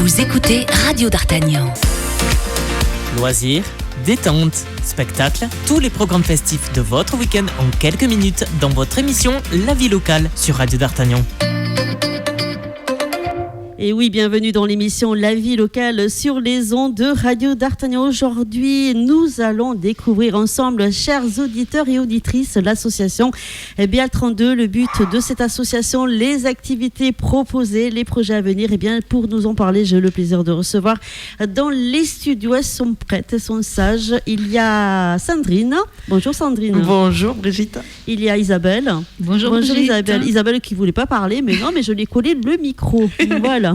Vous écoutez Radio d'Artagnan. Loisirs, détente, spectacles, tous les programmes festifs de votre week-end en quelques minutes dans votre émission La Vie locale sur Radio d'Artagnan. Et oui, bienvenue dans l'émission La Vie locale sur les ondes de Radio d'Artagnan. Aujourd'hui, nous allons découvrir ensemble, chers auditeurs et auditrices, l'association BL32. Le but de cette association, les activités proposées, les projets à venir. Et bien, pour nous en parler, j'ai le plaisir de recevoir dans les studios. Elles sont prêtes, elles sont sages. Il y a Sandrine. Bonjour Sandrine. Bonjour Brigitte. Il y a Isabelle. Bonjour Isabelle. Isabelle qui ne voulait pas parler, mais non, mais je lui ai collé le micro. Voilà.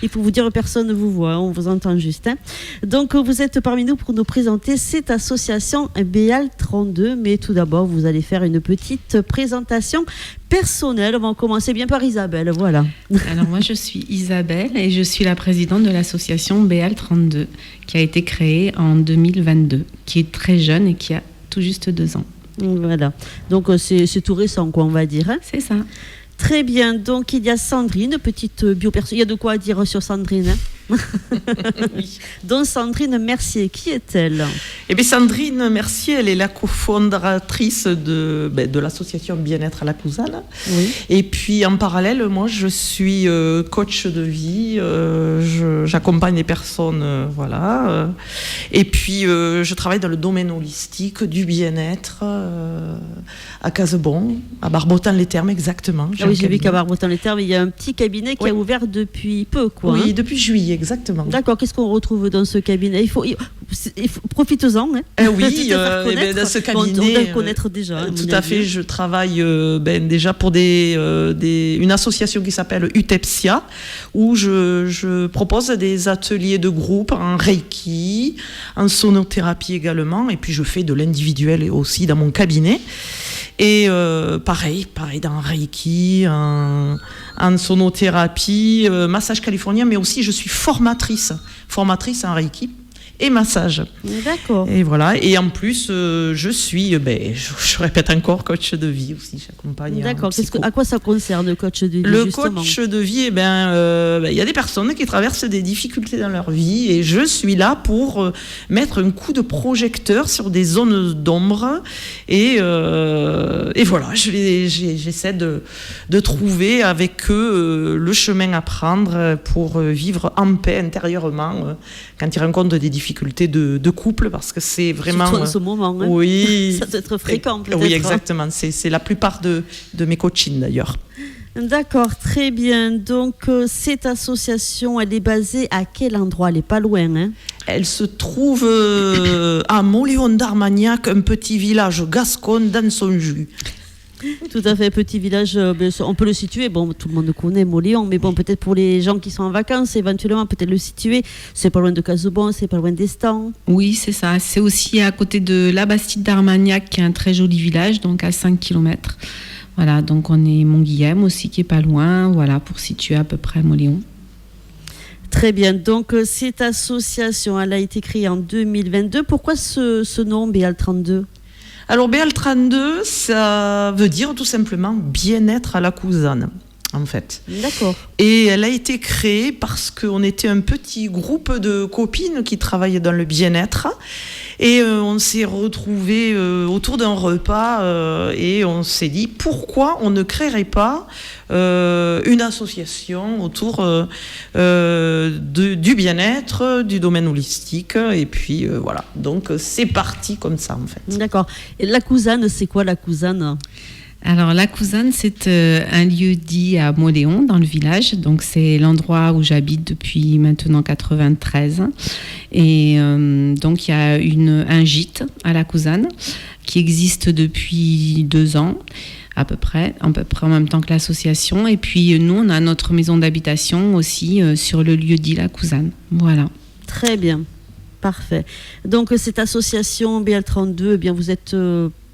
Il faut vous dire, personne ne vous voit, on vous entend juste. Hein. Donc, vous êtes parmi nous pour nous présenter cette association BL32. Mais tout d'abord, vous allez faire une petite présentation personnelle. On va commencer bien par Isabelle, voilà. Alors, moi, je suis Isabelle et je suis la présidente de l'association BL32 qui a été créée en 2022, qui est très jeune et qui a tout juste 2 ans. Voilà. Donc, c'est tout récent, quoi, on va dire. Hein. C'est ça. Très bien, donc il y a Sandrine, petite bio-personne. Il y a de quoi dire sur Sandrine. Hein. Oui. Donc Sandrine Mercier, qui est-elle ? Eh bien Sandrine Mercier, elle est la cofondatrice de l'association Bien-être à la Cousane. Oui. Et puis en parallèle, moi je suis coach de vie, j'accompagne les personnes, voilà. Et puis je travaille dans le domaine holistique du bien-être à Casebon, à Barbotan-les-Thermes exactement. Ah oui, j'ai vu qu'à Barbotan-les-Thermes, il y a un petit cabinet qui a ouvert depuis peu, quoi. Oui, hein. depuis juillet. Exactement. D'accord, qu'est-ce qu'on retrouve dans ce cabinet ? Il faut profitez-en. Hein. Oui, dans ce cabinet. On doit le connaître déjà. Tout à fait, je travaille déjà pour une association qui s'appelle Utepsia, où je propose des ateliers de groupe en Reiki, en sonothérapie également, et puis je fais de l'individuel aussi dans mon cabinet. Et pareil dans Reiki, en sonothérapie, massage californien, mais aussi je suis formatrice en Reiki et massage. D'accord. Et voilà. Et en plus, je suis, je répète encore, coach de vie aussi. J'accompagne. D'accord. À quoi ça concerne le coach de vie ? Le justement coach de vie, il y a des personnes qui traversent des difficultés dans leur vie, et je suis là pour mettre un coup de projecteur sur des zones d'ombre. Et voilà, j'essaie de trouver avec eux le chemin à prendre pour vivre en paix intérieurement quand ils rencontrent des difficultés de couple, parce que c'est vraiment... Surtout en ce moment. Hein. Oui. Ça doit être fréquent, peut-être. Oui, exactement. C'est la plupart de mes coachings, d'ailleurs. D'accord, très bien. Donc, cette association, elle est basée à quel endroit ? Elle n'est pas loin, hein ? Elle se trouve à Mauléon d'Armagnac, un petit village gascon dans son jus. Tout à fait, petit village, on peut le situer, bon, tout le monde connaît Mauléon, mais bon, peut-être pour les gens qui sont en vacances, éventuellement, peut-être le situer, c'est pas loin de Casebon, c'est pas loin d'Estaing. Oui, c'est ça, c'est aussi à côté de la Bastide d'Armagnac, qui est un très joli village, donc à 5 km. Voilà, donc on est Montguillem aussi, qui est pas loin, voilà, pour situer à peu près Mauléon. Très bien, donc cette association, elle a été créée en 2022, pourquoi ce nom BL32 ? Alors BL32, ça veut dire tout simplement bien-être à la cousane, en fait. D'accord. Et elle a été créée parce qu'on était un petit groupe de copines qui travaillaient dans le bien-être, et on s'est retrouvés autour d'un repas et on s'est dit pourquoi on ne créerait pas une association autour du bien-être, du domaine holistique, et puis voilà, donc c'est parti comme ça en fait. D'accord. Et la cousane, c'est quoi la cousane ? Alors la cousane, c'est un lieu dit à Mauléon dans le village, donc c'est l'endroit où j'habite depuis maintenant 93, et donc il y a un gîte à la cousane qui existe depuis 2 ans à peu près en même temps que l'association, et puis nous on a notre maison d'habitation aussi sur le lieu dit la cousane, voilà. Très bien. Parfait. Donc cette association BL32, eh bien vous êtes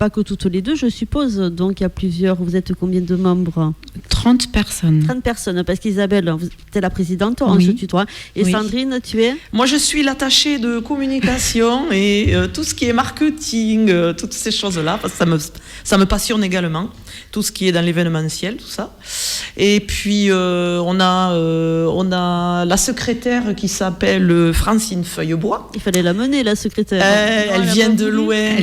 pas que toutes les deux, je suppose. Donc, il y a plusieurs. Vous êtes combien de membres? 30 personnes. 30 personnes, parce qu'Isabelle, tu es la présidente, on se tutoie. Et Sandrine, tu es? Moi, je suis l'attachée de communication et tout ce qui est marketing, toutes ces choses-là, parce que ça me passionne également. Tout ce qui est dans l'événementiel, tout ça. Et puis, on a la secrétaire qui s'appelle Francine Feuillebois. Il fallait la mener, la secrétaire. Elle vient de loin.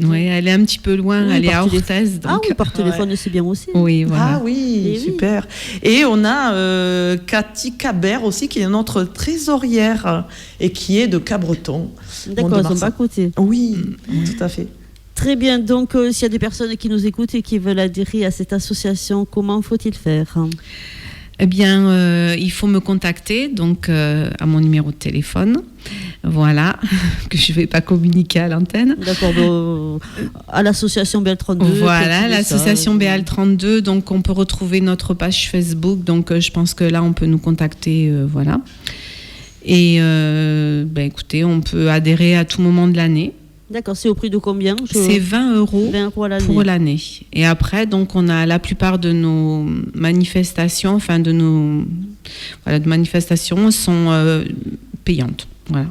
Oui, elle est un petit peu loin, elle est à Orthez. Ah oui, par téléphone, c'est bien aussi. Oui, voilà. Ah oui, super. Et on a Cathy Cabert aussi, qui est notre trésorière et qui est de Cabreton. D'accord, ils sont pas à côté. Oui, tout à fait. Très bien, donc s'il y a des personnes qui nous écoutent et qui veulent adhérer à cette association, comment faut-il faire? Eh bien, il faut me contacter donc à mon numéro de téléphone, voilà, que je ne vais pas communiquer à l'antenne. D'accord, à l'association BL32. Voilà, l'association BL32, donc on peut retrouver notre page Facebook, donc je pense que là on peut nous contacter, voilà. Et écoutez, on peut adhérer à tout moment de l'année. D'accord, c'est au prix de combien? C'est 20 euros pour l'année. Et après, donc, on a la plupart de nos manifestations, de manifestations sont payantes. Voilà.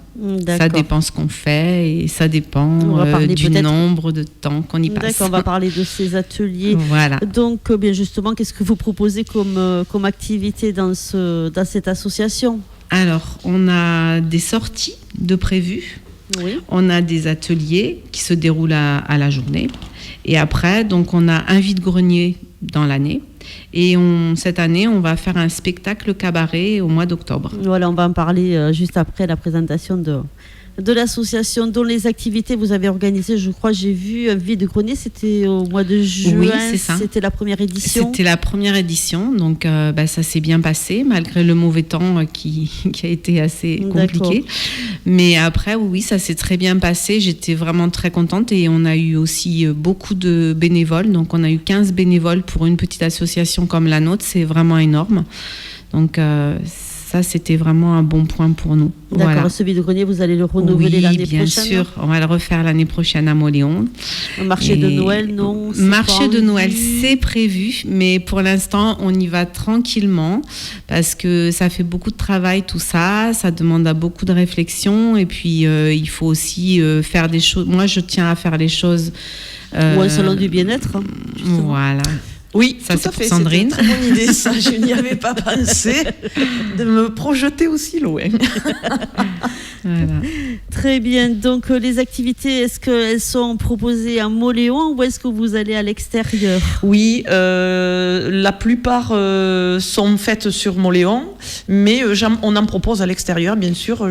Ça dépend ce qu'on fait et ça dépend du nombre de temps qu'on y passe. D'accord, on va parler de ces ateliers. Voilà. Donc, bien justement, qu'est-ce que vous proposez comme activité dans cette association? Alors, on a des sorties de prévues. Oui. On a des ateliers qui se déroulent à la journée. Et après, donc, on a un vide-grenier dans l'année. Et cette année, on va faire un spectacle cabaret au mois d'octobre. Voilà, on va en parler juste après la présentation de l'association, dont les activités vous avez organisées. Je crois, j'ai vu un vide-grenier, c'était au mois de juin. Oui, c'est ça. C'était la première édition. C'était la première édition, donc ça s'est bien passé, malgré le mauvais temps qui a été assez compliqué. Mais après, oui, ça s'est très bien passé. J'étais vraiment très contente et on a eu aussi beaucoup de bénévoles. Donc, on a eu 15 bénévoles pour une petite association comme la nôtre. C'est vraiment énorme. Donc, ça, c'était vraiment un bon point pour nous. D'accord, voilà. Ce vide-grenier, vous allez le renouveler l'année prochaine? Oui, bien sûr. On va le refaire l'année prochaine à Moléon. Un marché de Noël, non? Marché de Noël, c'est prévu, mais pour l'instant, on y va tranquillement parce que ça fait beaucoup de travail, tout ça. Ça demande à beaucoup de réflexion et puis il faut aussi faire des choses. Moi, je tiens à faire les choses. Ou un salon du bien-être. Voilà. Oui, ça c'est pour Sandrine. C'est une très bonne idée, ça. Je n'y avais pas pensé de me projeter aussi loin. Voilà. Très bien. Donc, les activités, est-ce qu'elles sont proposées à Moléon ou est-ce que vous allez à l'extérieur? Oui, la plupart sont faites sur Moléon, mais on en propose à l'extérieur, bien sûr.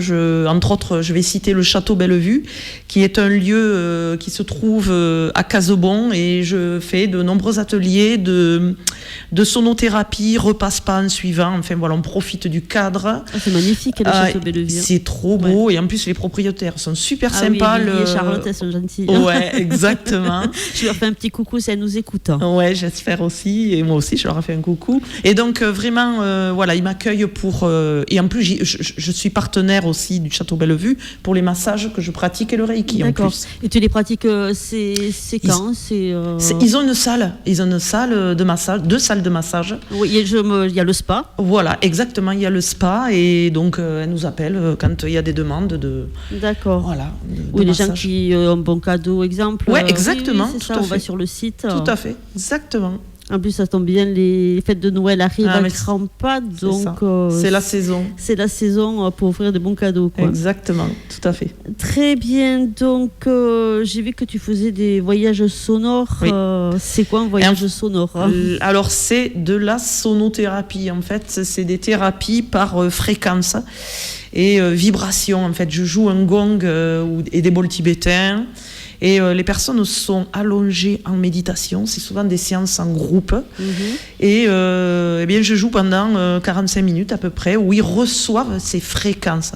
Entre autres, je vais citer le Château Bellevue, qui est un lieu qui se trouve à Casebon, et je fais de nombreux ateliers de sonothérapie, repas spa en suivant. Enfin, voilà, on profite du cadre. C'est magnifique, le Château Bellevue. C'est trop beau, et en plus, les propriétaires sont super sympas. Oui, et Charlotte, elles sont gentilles. Ouais, exactement. Je leur fais un petit coucou si elles nous écoutent. Ouais, j'espère aussi, et moi aussi, je leur ai fait un coucou. Et donc, vraiment, voilà, ils m'accueillent pour... et en plus, je suis partenaire aussi du Château Bellevue pour les massages que je pratique et le Reiki en plus. Et tu les pratiques, c'est quand? Ils ont une salle de massage, 2 salles de massage. Oui, il y a le spa. Voilà, exactement, il y a le spa, et donc elles nous appellent quand il y a des demandes de... D'accord. Voilà. Oui, les gens qui ont un bon cadeau, exemple. Ouais, exactement. Oui, c'est ça, on va sur le site. Tout à fait, exactement. En plus, ça tombe bien, les fêtes de Noël arrivent à grands pas, donc c'est la saison. C'est la saison pour offrir de bons cadeaux, quoi. Exactement, tout à fait. Très bien, donc j'ai vu que tu faisais des voyages sonores. Oui. C'est quoi un voyage sonore? Alors, c'est de la sonothérapie, en fait. C'est des thérapies par fréquence et vibration. En fait, je joue un gong et des bols tibétains. Et les personnes sont allongées en méditation. C'est souvent des séances en groupe. Et eh bien, je joue pendant 45 minutes à peu près, où ils reçoivent ces fréquences.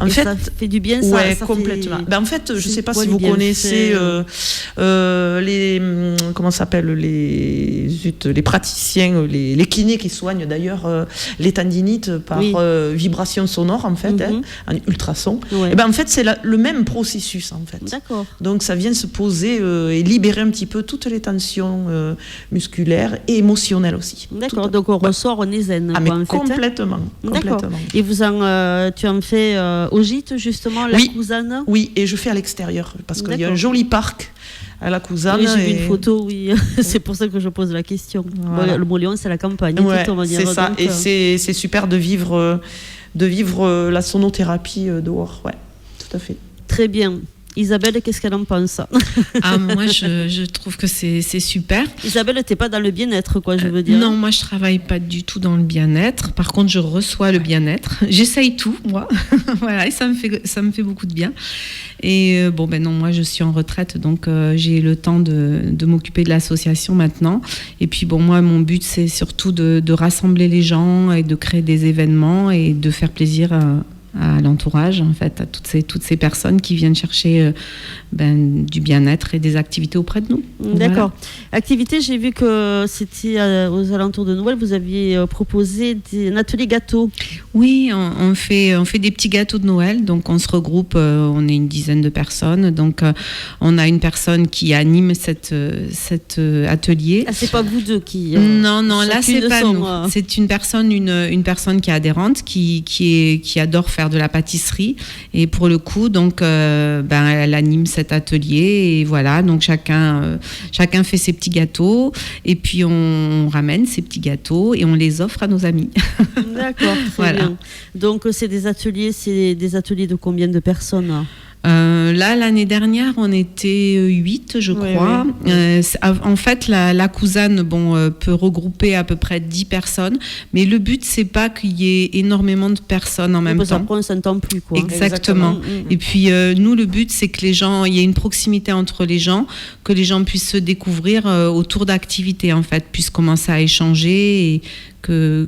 Et ça fait du bien, ça? Ouais, ça complètement. Fait... En fait, je ne sais pas si vous connaissez les... Comment ça s'appelle les praticiens, les kinés qui soignent d'ailleurs les tendinites par vibration sonore, en fait, en ultrason. Ouais. Et ben, en fait, c'est le même processus, en fait. D'accord. Donc, ça vient se poser et libérer un petit peu toutes les tensions musculaires et émotionnelles aussi. D'accord, donc on ressort, on est zen. Ah, mais en fait, complètement. D'accord. Et tu en fais au gîte, justement, la Cousane? Oui, et je fais à l'extérieur, parce qu'il y a un joli parc à la Cousane. Oui, j'ai vu une photo, oui. C'est pour ça que je pose la question. Voilà. Le Mont-Léon, c'est la campagne. Ouais, c'est ça. Donc, et c'est super de vivre la sonothérapie dehors. Ouais, tout à fait. Très bien. Isabelle, qu'est-ce qu'elle en pense? Moi, je trouve que c'est super. Isabelle, t'es pas dans le bien-être, quoi, je veux dire. Non, moi, je travaille pas du tout dans le bien-être. Par contre, je reçois le bien-être. J'essaye tout, moi. Voilà, et ça me fait beaucoup de bien. Et non, moi, je suis en retraite, donc j'ai le temps de m'occuper de l'association maintenant. Et puis, moi, mon but, c'est surtout de rassembler les gens et de créer des événements et de faire plaisir à l'entourage, en fait, à toutes ces personnes qui viennent chercher du bien-être et des activités auprès de nous. D'accord. Voilà. Activité, j'ai vu que c'était aux alentours de Noël, vous aviez proposé un atelier gâteau. Oui, on fait des petits gâteaux de Noël, donc on se regroupe, on est une dizaine de personnes, donc on a une personne qui anime cet atelier. Ah, c'est pas vous deux qui... Non, là c'est pas nous. C'est une personne qui est adhérente, qui adore faire de la pâtisserie, et pour le coup, donc elle anime cet atelier, et voilà, donc chacun fait ses petits gâteaux, et puis on ramène ces petits gâteaux et on les offre à nos amis. D'accord, très bien. Donc c'est des ateliers de combien de personnes? Là, l'année dernière, on était 8, je crois. Oui. En fait, la Cousane peut regrouper à peu près 10 personnes, mais le but, c'est pas qu'il y ait énormément de personnes en même temps. Après, on ne s'entend plus, quoi. Exactement. Et puis, nous, le but, c'est que il y ait une proximité entre les gens, que les gens puissent se découvrir autour d'activités, en fait, puissent commencer à échanger et que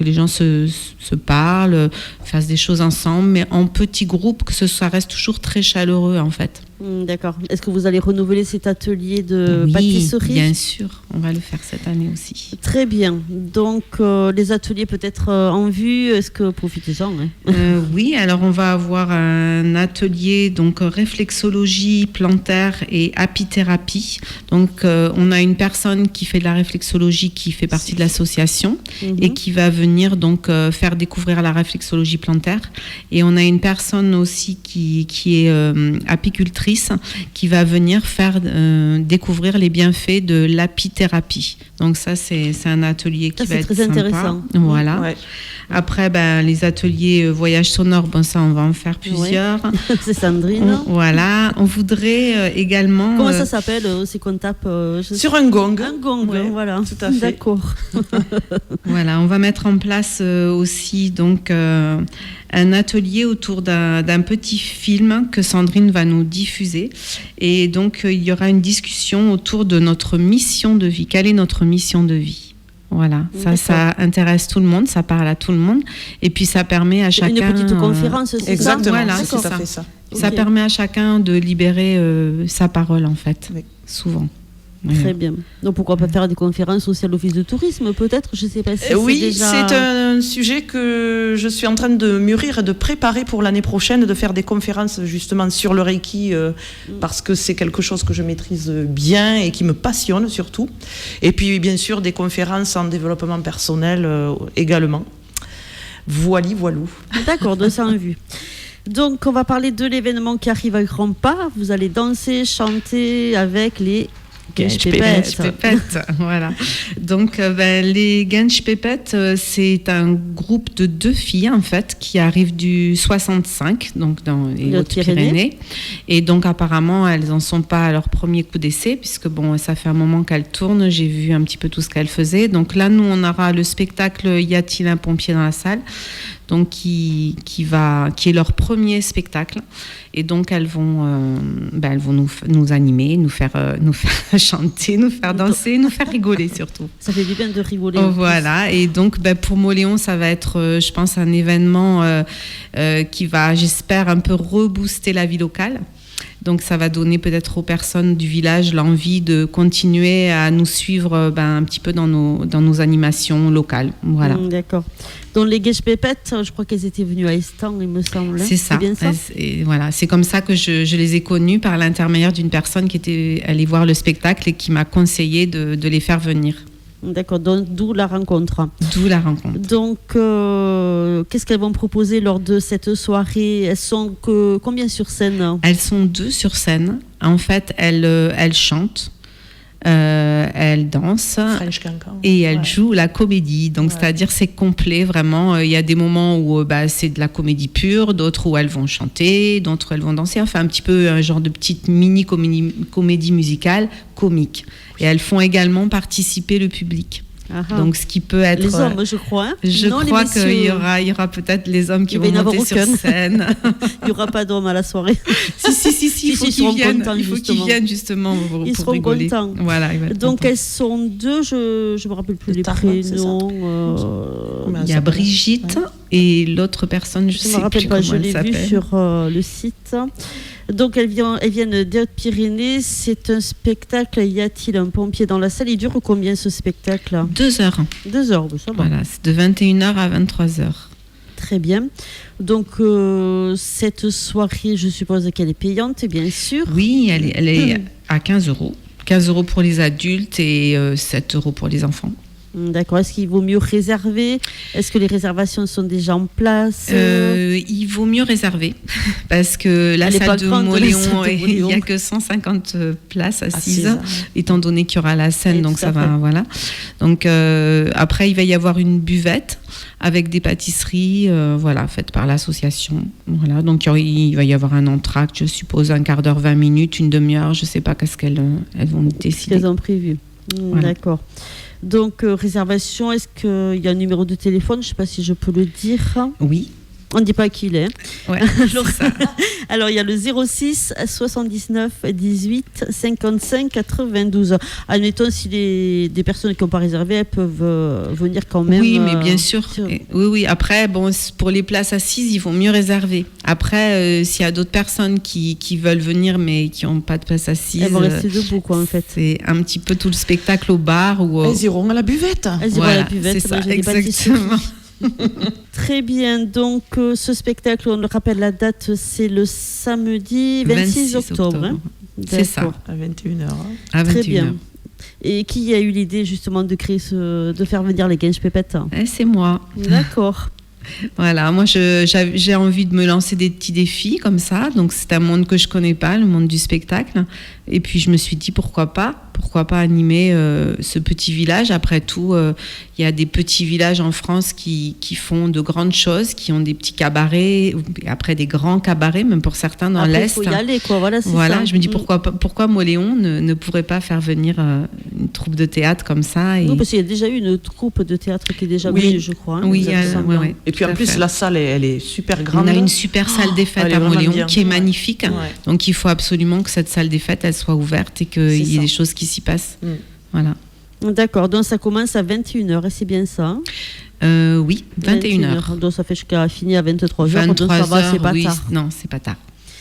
les gens se parlent, fassent des choses ensemble, mais en petits groupes, que ça reste toujours très chaleureux, en fait. D'accord. Est-ce que vous allez renouveler cet atelier de pâtisserie? Oui, bien sûr. On va le faire cette année aussi. Très bien. Donc, les ateliers peut-être en vue. Est-ce que profitez-en? Oui, alors on va avoir un atelier, donc réflexologie plantaire et apithérapie. Donc, on a une personne qui fait de la réflexologie qui fait partie de l'association et qui va venir donc faire découvrir la réflexologie plantaire. Et on a une personne aussi qui est apicultrice, qui va venir faire découvrir les bienfaits de l'apithérapie. Donc ça, c'est un atelier qui va être très sympa. Intéressant. Voilà. Ouais. Après, les ateliers voyage sonore, ça, on va en faire plusieurs. Oui. C'est Sandrine. Voilà. On voudrait également... Comment ça s'appelle? C'est qu'on tape... Sur un gong. Un gong, voilà. Tout à fait. D'accord. Voilà, on va mettre en place aussi donc un atelier autour d'un petit film que Sandrine va nous diffuser. Et donc, il y aura une discussion autour de notre mission de vie. Quelle est notre mission de vie? Voilà, ça intéresse tout le monde, ça parle à tout le monde. Et puis, ça permet à chacun... Une petite conférence, c'est exactement, ça? Voilà, c'est tout à fait ça. Ça permet à chacun de libérer sa parole, en fait, souvent. Très bien. Donc pourquoi pas faire des conférences aussi à l'office de tourisme, peut-être? Je ne sais pas si oui, c'est déjà... c'est un sujet que je suis en train de mûrir et de préparer pour l'année prochaine, de faire des conférences justement sur le Reiki, parce que c'est quelque chose que je maîtrise bien et qui me passionne surtout. Et puis bien sûr des conférences en développement personnel également. Voilou. D'accord, de ça en vue. Donc on va parler de l'événement qui arrive à grands pas. Vous allez danser, chanter avec les... Genspépette, voilà. Donc, les Genspépette, c'est un groupe de 2 filles, en fait, qui arrivent du 65, donc dans les Hautes-Pyrénées. Et donc, apparemment, elles n'en sont pas à leur premier coup d'essai, puisque, ça fait un moment qu'elles tournent. J'ai vu un petit peu tout ce qu'elles faisaient. Donc là, nous, on aura le spectacle « Y a-t-il un pompier dans la salle ?» donc qui est leur premier spectacle, et donc elles vont nous animer, nous faire chanter, nous faire danser, nous faire rigoler surtout. Ça fait du bien de rigoler. Voilà, et donc pour Mont-Léon, ça va être, je pense, un événement qui va, j'espère, un peu rebooster la vie locale. Donc ça va donner peut-être aux personnes du village l'envie de continuer à nous suivre un petit peu dans nos animations locales. Voilà. D'accord. Donc les Guèches Pépettes, je crois qu'elles étaient venues à Estan, il me semble. C'est ça. Bien ça. Et voilà, c'est comme ça que je les ai connues par l'intermédiaire d'une personne qui était allée voir le spectacle et qui m'a conseillé de les faire venir. D'accord, donc d'où la rencontre. D'où la rencontre. Donc, qu'est-ce qu'elles vont proposer lors de cette soirée? Elles sont combien sur scène? Elles sont 2 sur scène. En fait, elles chantent, elles dansent et elles jouent la comédie. Donc, c'est-à-dire c'est complet, vraiment. Il y a des moments où c'est de la comédie pure, d'autres où elles vont chanter, d'autres où elles vont danser. Enfin, un petit peu un genre de petite mini-comédie musicale comique. Et elles font également participer le public. Aha. Donc, ce qui peut être... Les hommes, je crois. Hein. Je crois qu'il y aura peut-être les hommes qui vont monter sur scène. Il n'y aura pas d'hommes à la soirée. Si, il faut qu'ils viennent justement pour ils seront rigoler. Contents. Voilà, donc, elles sont 2, je ne me rappelle plus les prénoms. Il y a Brigitte et l'autre personne, je ne sais plus comment elle s'appelle. Je l'ai vu sur le site. Donc, elles viennent des Hautes-Pyrénées. C'est un spectacle. Y a-t-il un pompier dans la salle? Il dure combien ce spectacle? 2 heures. 2 heures, ça va. Voilà, c'est de 21h à 23h. Très bien. Donc, cette soirée, je suppose qu'elle est payante, bien sûr. Oui, elle est à 15 euros. 15 euros pour les adultes et 7 euros pour les enfants. D'accord. Est-ce qu'il vaut mieux réserver? Est-ce que les réservations sont déjà en place? Il vaut mieux réserver parce que la salle de Mauléon, il n'y a que 150 places assises, étant donné qu'il y aura la scène, donc ça va. Voilà. Donc après, il va y avoir une buvette avec des pâtisseries, faites par l'association. Voilà. Donc il va y avoir un entracte, je suppose, un quart d'heure, 20 minutes, une demi-heure, je ne sais pas qu'est-ce qu'elles vont décider. Qu'elles ont prévu. Voilà. D'accord. Donc, réservation, est-ce qu'il y a un numéro de téléphone? Je ne sais pas si je peux le dire. Oui. On ne dit pas qui il est. Ouais, alors, il y a le 06 79 18 55 92. Admettons, si des personnes qui n'ont pas réservé, elles peuvent venir quand même. Oui, mais bien sûr. Oui. Après, pour les places assises, il vaut mieux réserver. Après, s'il y a d'autres personnes qui veulent venir, mais qui n'ont pas de place assise... Elles vont rester debout, quoi, en fait. C'est un petit peu tout le spectacle au bar. Elles iront à la buvette. Elles iront à la buvette. C'est ça, exactement. Très bien, donc ce spectacle, on le rappelle, la date, c'est le samedi 26 octobre. Hein. C'est ça, à 21h. À 21h. Très bien. Et qui a eu l'idée justement de faire venir les Guèches Pépettes? C'est moi. D'accord. Voilà, moi j'ai envie de me lancer des petits défis comme ça, donc c'est un monde que je connais pas, le monde du spectacle, et puis je me suis dit pourquoi pas animer ce petit village. Après tout, il y a des petits villages en France qui font de grandes choses, qui ont des petits cabarets, après des grands cabarets, même pour certains dans l'Est. Il faut y aller, quoi. Voilà, ça. Je me dis pourquoi Mauléon ne pourrait pas faire venir une troupe de théâtre comme ça. Oui, parce qu'il y a déjà eu une troupe de théâtre qui est déjà venue, je crois. Hein, oui, et puis en plus, la salle, elle est super grande. On a une super salle des fêtes à Mauléon qui est magnifique. Ouais. Donc il faut absolument que cette salle des fêtes, elle soit ouverte et qu'il y ait des choses qui s'y passent. Voilà. D'accord, donc ça commence à 21h, et c'est bien ça? Oui, 21h. Donc ça fait jusqu'à finir à 23h. 23h, c'est pas tard. Non, c'est pas tard.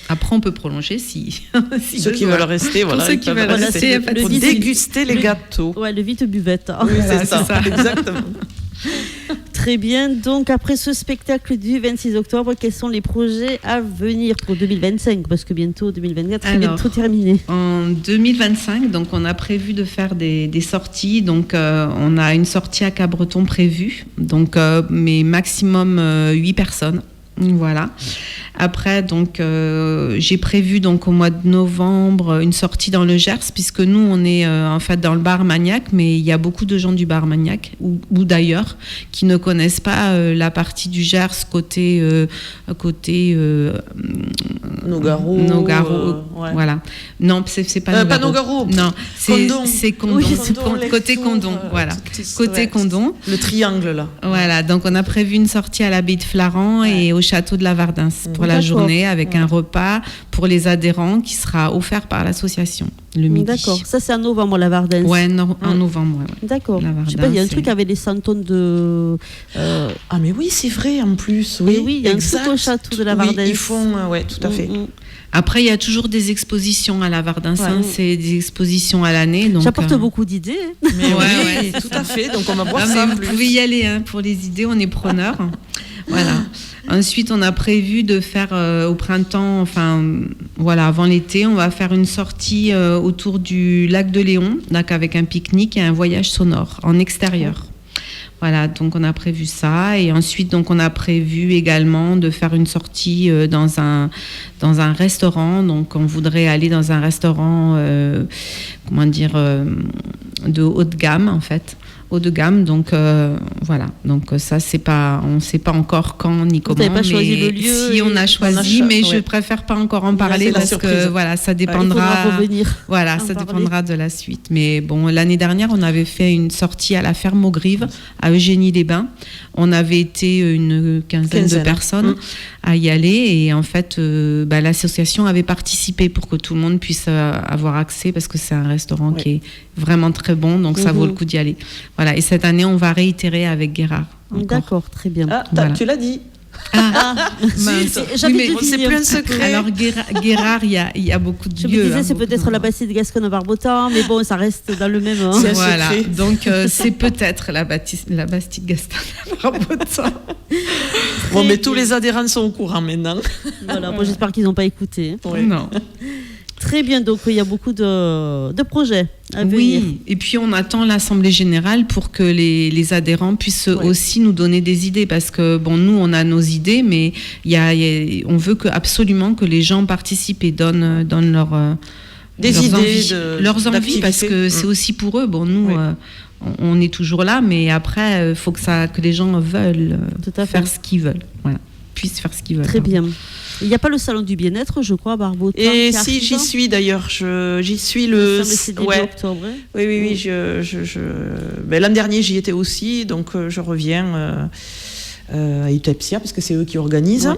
Après, on peut prolonger si ceux qui veulent rester, voilà. Ceux qui veulent rester, pour déguster les gâteaux. Ouais, le vite-buvette. Oui, c'est ça, exactement. Très bien. Donc, après ce spectacle du 26 octobre, quels sont les projets à venir pour 2025? Parce que bientôt, 2024, c'est bientôt terminé. En 2025, donc, on a prévu de faire des sorties. Donc, on a une sortie à Cabreton prévue. Donc, mais maximum 8 personnes. Voilà. Après, donc, j'ai prévu donc au mois de novembre une sortie dans le Gers, puisque nous, on est en fait dans le bar Armagnac, mais il y a beaucoup de gens du bar Armagnac ou d'ailleurs qui ne connaissent pas la partie du Gers côté Nogaro. Ouais. Voilà. Non, c'est pas Nogaro. Pas Nogaro. Non, c'est Condom. Oui, côté Condom. Voilà. Côté Condom. Le triangle là. Voilà. Donc on a prévu une sortie à l'abbaye de Flaran et au château de la Vardens pour la journée avec un repas pour les adhérents qui sera offert par l'association. le midi. D'accord. Ça, c'est en novembre, la Vardens. Ouais, en novembre. Ouais. D'accord. La Je sais pas, il y a un Vardens, truc avec les 100 tonnes de. Ah, mais oui, c'est vrai, en plus. Oui, Oui, il y a un truc au château de la Vardens. Oui, ils font, ouais, tout à fait. Après, il y a toujours des expositions à la Vardens. Ouais. C'est des expositions à l'année. Donc, J'apporte beaucoup d'idées. Mais Ouais, oui, tout à fait. Donc, on va voir Ah, ça. mais en vous plus. pouvez y aller pour les idées, on est preneurs. Voilà. Ensuite, on a prévu de faire au printemps, avant l'été, on va faire une sortie autour du lac de Léon, donc avec un pique-nique et un voyage sonore en extérieur. Voilà, donc on a prévu ça. Et ensuite, donc on a prévu également de faire une sortie dans un restaurant. Donc on voudrait aller dans un restaurant, de haut de gamme en fait. Haut de gamme, donc voilà. Donc ça, on ne sait pas encore quand ni comment. Vous n'avez pas choisi le lieu. Si on a choisi, mais je ouais. préfère pas encore en parler c'est la parce surprise. que voilà, ça Il dépendra. faudra revenir. Voilà, en ça parler. dépendra de la suite. Mais bon, l'année dernière, on avait fait une sortie à la ferme aux Grives, à Eugénie-les-Bains. On avait été une quinzaine de personnes à y aller. Et en fait, l'association avait participé pour que tout le monde puisse avoir accès parce que c'est un restaurant qui est vraiment très bon. Donc, ça vaut le coup d'y aller. Voilà. Et cette année, on va réitérer avec Guérard. encore. D'accord, très bien. Ah, Voilà. tu l'as dit. Mince. J'avais Oui, mais deviné c'est plus un secret. Alors, Guérard, il y a beaucoup de Je me lieux. disais, c'est beaucoup peut-être la Bastide Gasconne à Barbotan, mais bon, ça reste dans le même. C'est un Voilà, secret. donc c'est peut-être la Bastide Gaston à Barbotan. Bon, mais tous les adhérents sont au courant maintenant. Voilà, bon, j'espère qu'ils n'ont pas écouté. Ouais. Non. Très bien, donc il y a beaucoup de projets à venir. Oui, et puis on attend l'Assemblée Générale pour que les adhérents puissent aussi nous donner des idées, parce que bon, nous on a nos idées, mais on veut absolument que les gens participent et donnent leurs envies, parce que c'est aussi pour eux. Bon, nous, on est toujours là, mais après, il faut que les gens veulent faire ce qu'ils veulent. Voilà, puissent faire ce qu'ils veulent. Très bien. Il n'y a pas le salon du bien-être, je crois, à Barbotan. Et si, j'y suis d'ailleurs. J'y suis le. C'est début octobre. Hein. Oui. L'an dernier, j'y étais aussi, donc je reviens à Utepsia, parce que c'est eux qui organisent. Ouais.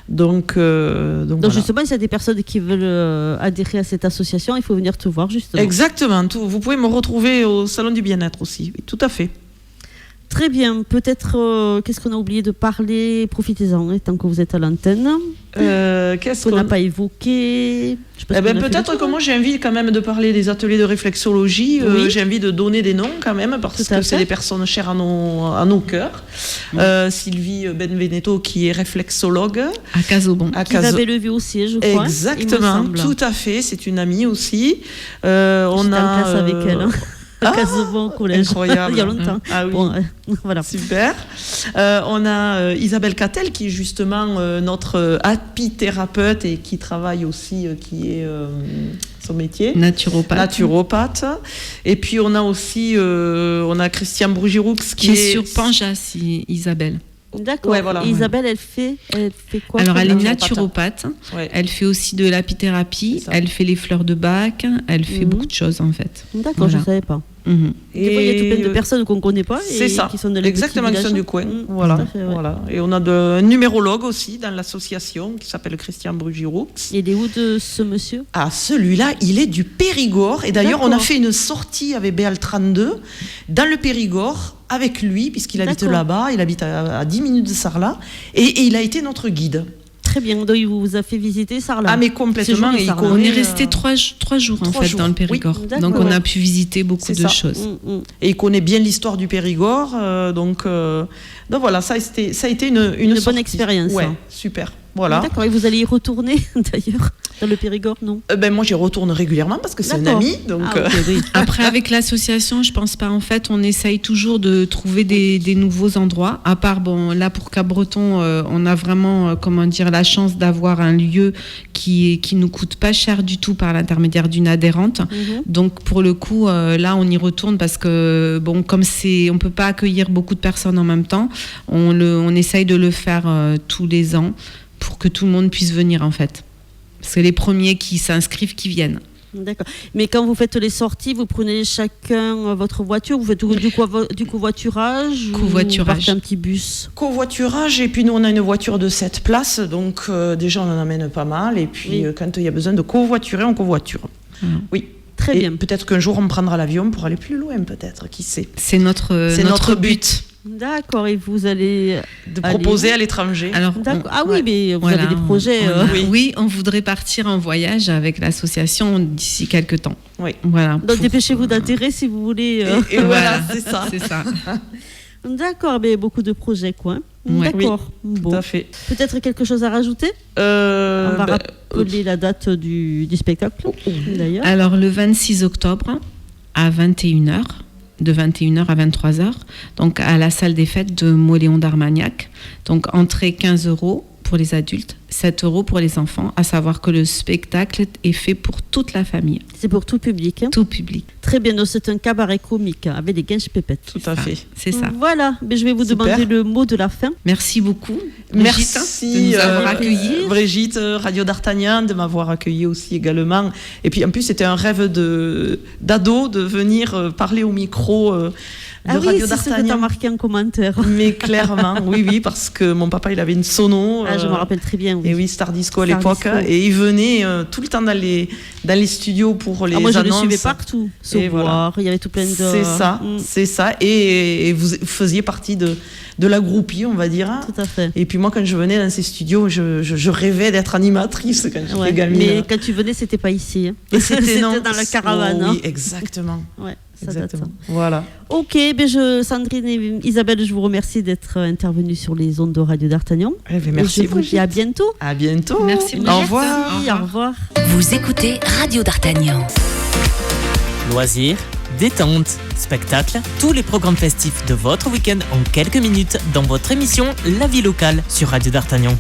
Donc voilà. Justement, s'il y a des personnes qui veulent adhérer à cette association, il faut venir te voir, justement. Exactement. Vous pouvez me retrouver au salon du bien-être aussi. Oui, tout à fait. Très bien. Peut-être, qu'est-ce qu'on a oublié de parler? Profitez-en, tant que vous êtes à l'antenne. Qu'est-ce qu'on n'a pas évoqué? Peut-être que moi j'ai envie quand même de parler des ateliers de réflexologie. J'ai envie de donner des noms quand même, parce que c'est des personnes chères à nos cœurs. Sylvie Benvenuto, qui est réflexologue à Casaubon. Vous avez le vu aussi, je crois. Exactement, tout à fait. C'est une amie aussi. On a en classe avec elle. Casaubon au collège. Incroyable. Il y a longtemps. Ah oui. Bon, voilà. Super. On a Isabelle Cattel, qui est justement notre apithérapeute et qui travaille aussi, qui est son métier. Naturopathe. Et puis on a aussi Christian Brugiroux qui est sur Panjas, Isabelle. D'accord. Ouais, voilà. Isabelle, elle fait quoi? Alors, elle est naturopathe. Ouais. Elle fait aussi de l'apithérapie. Elle fait les fleurs de Bac. Elle fait beaucoup de choses, en fait. D'accord, je ne savais pas. Il y a tout plein de personnes qu'on ne connaît pas et qui sont dans les exactement, qui sont du coin. Voilà. Et on a un numérologue aussi dans l'association qui s'appelle Christian Brugiroux. Il est où de ce monsieur? Ah, celui-là, il est du Périgord. Et d'ailleurs, on a fait une sortie avec BL32 dans le Périgord avec lui, puisqu'il habite là-bas. Il habite à 10 minutes de Sarlat. Et il a été notre guide. Très bien, donc il vous a fait visiter Sarlat. Ah, mais complètement. Et on est resté 3 jours en fait dans le Périgord. Oui, donc on a pu visiter beaucoup de choses. Et il connaît bien l'histoire du Périgord. Donc voilà, ça a été une bonne expérience. Ouais, super. Voilà. D'accord, et vous allez y retourner d'ailleurs dans le Périgord, non? Moi, j'y retourne régulièrement parce que c'est un ami. Donc oui. Après, avec l'association, je pense pas. En fait, on essaye toujours de trouver des nouveaux endroits. À part, là pour Cap-Breton, on a vraiment, la chance d'avoir un lieu qui nous coûte pas cher du tout par l'intermédiaire d'une adhérente. Donc pour le coup, là, on y retourne parce que comme on peut pas accueillir beaucoup de personnes en même temps, on essaye de le faire tous les ans, pour que tout le monde puisse venir en fait. C'est les premiers qui s'inscrivent qui viennent. D'accord. Mais quand vous faites les sorties, vous prenez chacun votre voiture, vous faites du covoiturage? Covoiturage. Ou vous partez un petit bus? Covoiturage, et puis nous on a une voiture de 7 places, donc déjà on en amène pas mal, et puis quand il y a besoin de covoiturer, on covoiture. Oui. Très Et bien. peut-être qu'un jour on prendra l'avion pour aller plus loin, peut-être, qui sait. C'est notre but D'accord, et vous allez de aller proposer où? à l'étranger. Alors, D'accord. Ah oui, ouais. mais vous Voilà, avez des projets. Oui, on voudrait partir en voyage avec l'association d'ici quelques temps. Oui. Voilà. Donc pour- dépêchez-vous d'intégrer si vous voulez. Et voilà, c'est ça. C'est ça. D'accord, mais beaucoup de projets, quoi. Ouais. D'accord. Tout Bon. à fait. Peut-être quelque chose à rajouter? On va rappeler la date du spectacle, d'ailleurs. Alors, le 26 octobre à 21h, de 21h à 23h, donc à la salle des fêtes de Mauléon d'Armagnac. Donc, entrée 15 € pour les adultes, 7 € pour les enfants, à savoir que le spectacle est fait pour toute la famille, C'est pour tout public. Hein. tout public. Très bien, donc c'est un cabaret comique avec des guinches pépettes. Tout à fait. C'est ça. Voilà, mais je vais vous Super. demander le mot de la fin. Merci beaucoup, Brigitte, Merci de nous avoir accueillis. Brigitte, Radio d'Artagnan, de m'avoir accueilli aussi également. Et puis en plus, c'était un rêve d'ado de venir parler au micro de Ah oui, Radio c'est ce que tu as d'Artagnan. marqué en commentaire. Mais clairement, oui, parce que mon papa, il avait une sono. Ah, je me rappelle très bien. Oui. Et oui, Star Disco à Star l'époque. Disco. Et il venait tout le temps dans les studios pour les Ah, moi, je le annonces. suivais partout. Sur Et voilà. Voir, il y avait tout plein de... C'est ça, Mm, c'est ça. Et vous faisiez partie de la groupie, on va dire. tout à fait. Et puis moi, quand je venais dans ces studios, je rêvais d'être animatrice quand j'étais Ouais, gamine. mais quand tu venais, c'était pas ici. Hein. Et C'était non. dans la caravane. Oh, hein. oui, exactement. Ouais, ça date. Exactement. Voilà. Ok, ben Sandrine et Isabelle, je vous remercie d'être intervenues sur les ondes de Radio d'Artagnan. Eh bien, Et merci. je vous dis à bientôt. À bientôt. Merci, Au Brigitte. revoir. Merci, au revoir. Vous écoutez Radio d'Artagnan. Loisirs, détente, spectacle, tous les programmes festifs de votre week-end en quelques minutes dans votre émission La vie locale sur Radio d'Artagnan.